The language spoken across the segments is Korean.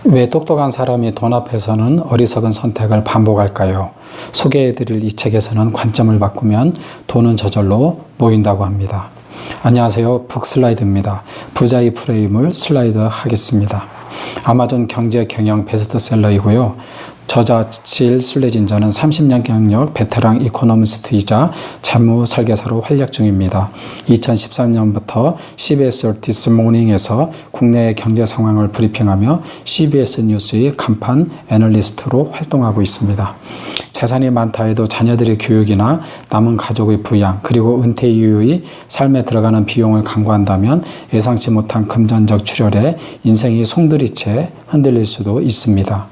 왜 똑똑한 사람이 돈 앞에서는 어리석은 선택을 반복할까요? 소개해드릴 이 책에서는 관점을 바꾸면 돈은 저절로 모인다고 합니다. 안녕하세요. 북슬라이드입니다. 부자의 프레임을 슬라이드 하겠습니다. 아마존 경제 경영 베스트셀러이고요. 저자 질 술래진 저는 30년 경력 베테랑 이코노미스트이자 재무 설계사로 활약 중입니다. 2013년부터 CBS 디스 모닝에서 국내의 경제 상황을 브리핑하며 CBS 뉴스의 간판 애널리스트로 활동하고 있습니다. 재산이 많다 해도 자녀들의 교육이나 남은 가족의 부양 그리고 은퇴 이후의 삶에 들어가는 비용을 강구한다면 예상치 못한 금전적 출혈에 인생이 송두리째 흔들릴 수도 있습니다.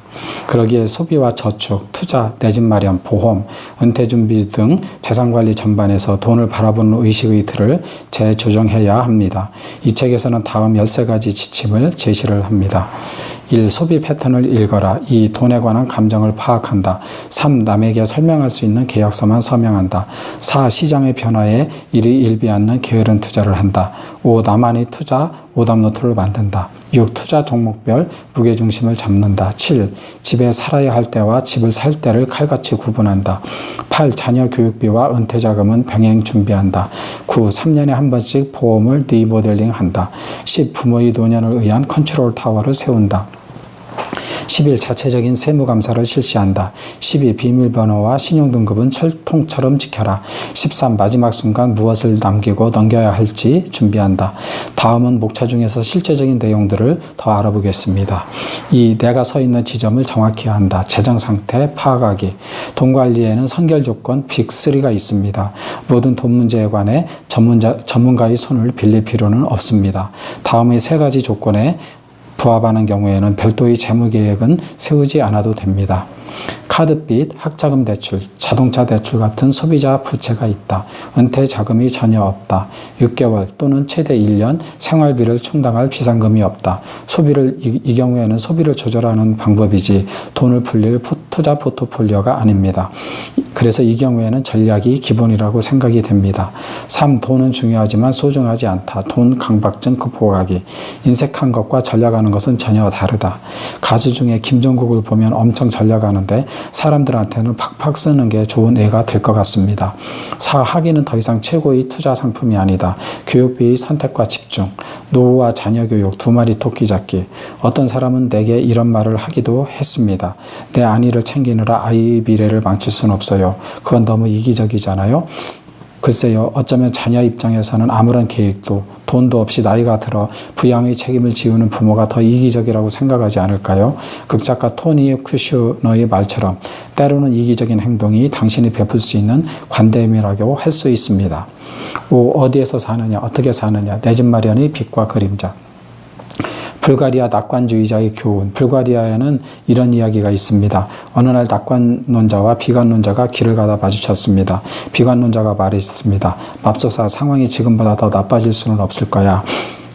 그러기에 소비와 저축, 투자, 내 집 마련, 보험, 은퇴 준비 등 재산관리 전반에서 돈을 바라보는 의식의 틀을 재조정해야 합니다. 이 책에서는 다음 13가지 지침을 제시를 합니다. 1. 소비 패턴을 읽어라. 2. 돈에 관한 감정을 파악한다. 3. 남에게 설명할 수 있는 계약서만 서명한다. 4. 시장의 변화에 일희일비 않는 게으른 투자를 한다. 5. 나만의 투자 오답노트를 만든다. 6. 투자 종목별 무게중심을 잡는다. 7. 집에 살아야 할 때와 집을 살 때를 칼같이 구분한다. 8. 자녀 교육비와 은퇴자금은 병행 준비한다. 9. 3년에 한 번씩 보험을 리모델링한다. 10. 부모의 노년을 위한 컨트롤 타워를 세운다. 11. 자체적인 세무감사를 실시한다. 12. 비밀번호와 신용등급은 철통처럼 지켜라. 13. 마지막 순간 무엇을 남기고 넘겨야 할지 준비한다. 다음은 목차 중에서 실제적인 내용들을 더 알아보겠습니다. 2. 내가 서 있는 지점을 정확히 한다. 재정상태 파악하기. 돈 관리에는 선결 조건 빅3가 있습니다. 모든 돈 문제에 관해 전문가의 손을 빌릴 필요는 없습니다. 다음의 3가지 조건에 부합하는 경우에는 별도의 재무계획은 세우지 않아도 됩니다. 카드빚, 학자금 대출, 자동차 대출 같은 소비자 부채가 있다. 은퇴 자금이 전혀 없다. 6개월 또는 최대 1년 생활비를 충당할 비상금이 없다. 이 경우에는 소비를 조절하는 방법이지 돈을 불릴 투자 포트폴리오가 아닙니다. 그래서 이 경우에는 전략이 기본이라고 생각이 됩니다. 3. 돈은 중요하지만 소중하지 않다. 돈 강박증 극복하기. 인색한 것과 전략하는 것은 전혀 다르다. 가수 중에 김종국을 보면 엄청 전략하는데 사람들한테는 팍팍 쓰는 게 좋은 애가 될 것 같습니다. 4. 학위는 더 이상 최고의 투자 상품이 아니다. 교육비의 선택과 집중. 노후와 자녀 교육 2마리 토끼 잡기. 어떤 사람은 내게 이런 말을 하기도 했습니다. 내 안위를 챙기느라 아이의 미래를 망칠 수는 없어요. 그건 너무 이기적이잖아요. 글쎄요, 어쩌면 자녀 입장에서는 아무런 계획도 돈도 없이 나이가 들어 부양의 책임을 지우는 부모가 더 이기적이라고 생각하지 않을까요? 극작가 토니 쿠슈너의 말처럼 때로는 이기적인 행동이 당신이 베풀 수 있는 관대함이라고 할 수 있습니다. 5. 어디에서 사느냐, 어떻게 사느냐, 내 집 마련의 빛과 그림자. 불가리아 낙관주의자의 교훈. 불가리아에는 이런 이야기가 있습니다. 어느 날 낙관론자와 비관론자가 길을 가다 마주쳤습니다. 비관론자가 말했습니다. 맙소사, 상황이 지금보다 더 나빠질 수는 없을 거야.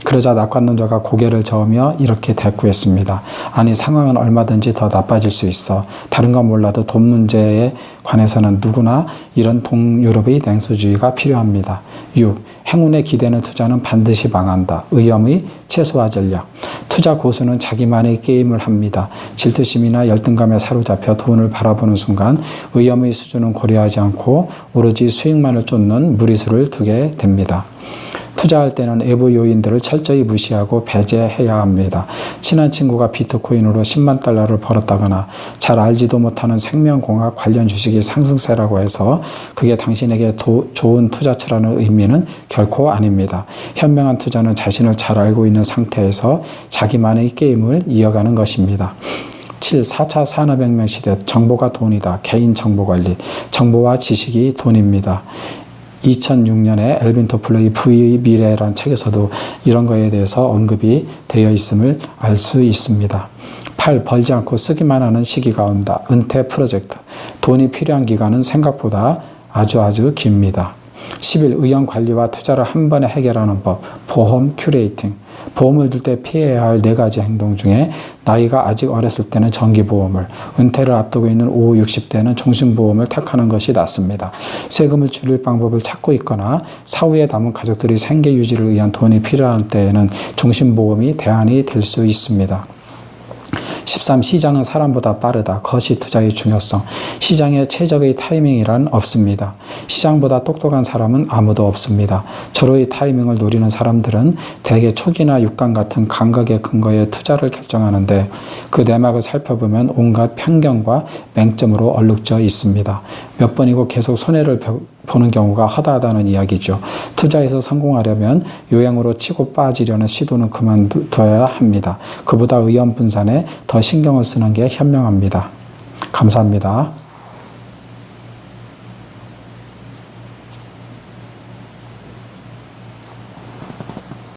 그러자 낙관론자가 고개를 저으며 이렇게 대꾸했습니다. 아니, 상황은 얼마든지 더 나빠질 수 있어. 다른 건 몰라도 돈 문제에 관해서는 누구나 이런 동유럽의 냉소주의가 필요합니다. 6. 행운에 기대는 투자는 반드시 망한다. 의염의 최소화 전략. 투자 고수는 자기만의 게임을 합니다. 질투심이나 열등감에 사로잡혀 돈을 바라보는 순간 의염의 수준은 고려하지 않고 오로지 수익만을 쫓는 무리수를 두게 됩니다. 투자할 때는 외부 요인들을 철저히 무시하고 배제해야 합니다. 친한 친구가 비트코인으로 10만 달러를 벌었다거나 잘 알지도 못하는 생명공학 관련 주식이 상승세라고 해서 그게 당신에게 좋은 투자처라는 의미는 결코 아닙니다. 현명한 투자는 자신을 잘 알고 있는 상태에서 자기만의 게임을 이어가는 것입니다. 7. 4차 산업혁명 시대, 정보가 돈이다. 개인 정보관리, 정보와 지식이 돈입니다. 2006년에 엘빈 토플러의 부의 미래라는 책에서도 이런 거에 대해서 언급이 되어 있음을 알 수 있습니다. 8. 벌지 않고 쓰기만 하는 시기가 온다. 은퇴 프로젝트. 돈이 필요한 기간은 생각보다 아주 깁니다. 11. 의형 관리와 투자를 한 번에 해결하는 법. 보험 큐레이팅. 보험을 들 때 피해야 할 4가지 행동 중에 나이가 아직 어렸을 때는 정기보험을, 은퇴를 앞두고 있는 5, 60대는 종신보험을 택하는 것이 낫습니다. 세금을 줄일 방법을 찾고 있거나 사후에 남은 가족들의 생계 유지를 위한 돈이 필요한 때에는 종신보험이 대안이 될 수 있습니다. 13. 시장은 사람보다 빠르다. 거시 투자의 중요성. 시장에 최적의 타이밍이란 없습니다. 시장보다 똑똑한 사람은 아무도 없습니다. 절호의 타이밍을 노리는 사람들은 대개 초기나 육강 같은 감각의 근거에 투자를 결정하는데 그 내막을 살펴보면 온갖 편견과 맹점으로 얼룩져 있습니다. 몇 번이고 계속 손해를 보는 경우가 허다하다는 이야기죠. 투자에서 성공하려면 요행으로 치고 빠지려는 시도는 그만둬야 합니다. 그보다 의원 분산에 더 신경을 쓰는 게 현명합니다. 감사합니다.